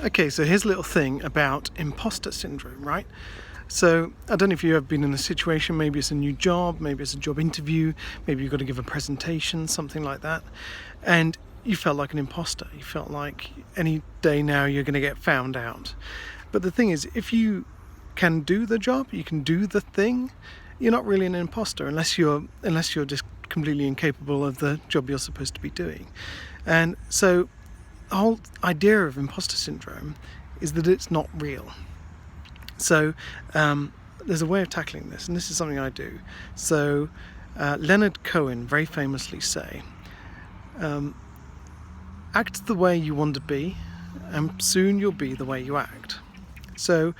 Okay, so here's a little thing about imposter syndrome, right? So I don't know if you've ever been in a situation, maybe it's a new job, maybe it's a job interview, maybe you've got to give a presentation, something like that, and you felt like an imposter. You felt like any day now you're going to get found out. But the thing is, if you can do the job, you can do the thing, you're not really an imposter unless you're just completely incapable of the job you're supposed to be doing. And so the whole idea of imposter syndrome is that it's not real. So there's a way of tackling this, and this is something I do. So Leonard Cohen very famously say, act the way you want to be, and soon you'll be the way you act. So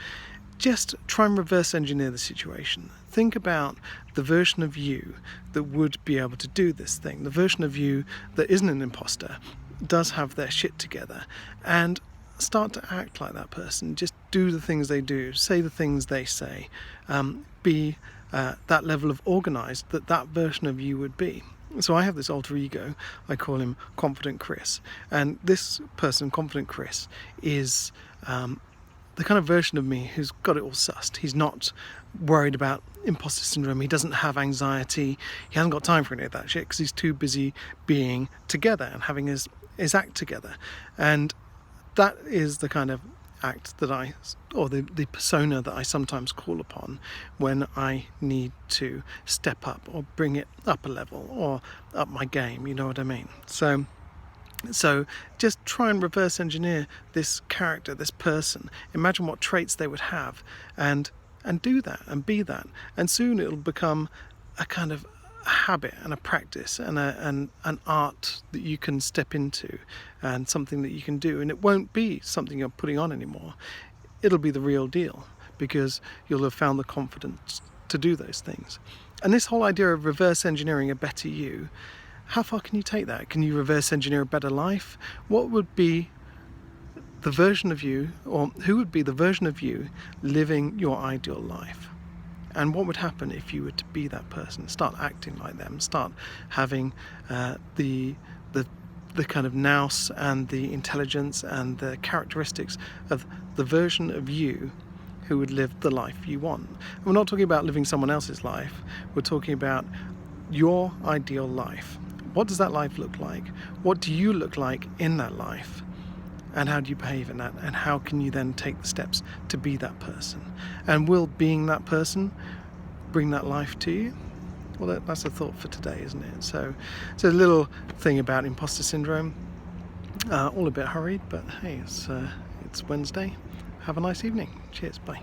just try and reverse engineer the situation. Think about the version of you that would be able to do this thing, the version of you that isn't an imposter, does have their shit together, and start to act like that person. Just do the things they do, say the things they say, be that level of organised that version of you would be. So I have this alter ego, I call him Confident Chris, and this person, Confident Chris, is the kind of version of me who's got it all sussed. He's not worried about imposter syndrome, he doesn't have anxiety, he hasn't got time for any of that shit because he's too busy being together and having his act together. And that is the kind of act that the persona that I sometimes call upon when I need to step up or bring it up a level or up my game, you know what I mean? So just try and reverse engineer this character, this person. Imagine what traits they would have and do that and be that. And soon it'll become a kind of habit and a practice and an art that you can step into and something that you can do. And it won't be something you're putting on anymore. It'll be the real deal because you'll have found the confidence to do those things. And this whole idea of reverse engineering a better you, how far can you take that? Can you reverse engineer a better life? What would be the version of you, or who would be the version of you living your ideal life? And what would happen if you were to be that person? Start acting like them. Start having the kind of nous and the intelligence and the characteristics of the version of you who would live the life you want. And we're not talking about living someone else's life. We're talking about your ideal life. What does that life look like? What do you look like in that life? And how do you behave in that? And how can you then take the steps to be that person? And will being that person bring that life to you? Well, that's a thought for today, isn't it? So a little thing about imposter syndrome. All a bit hurried, but hey, it's Wednesday. Have a nice evening. Cheers. Bye.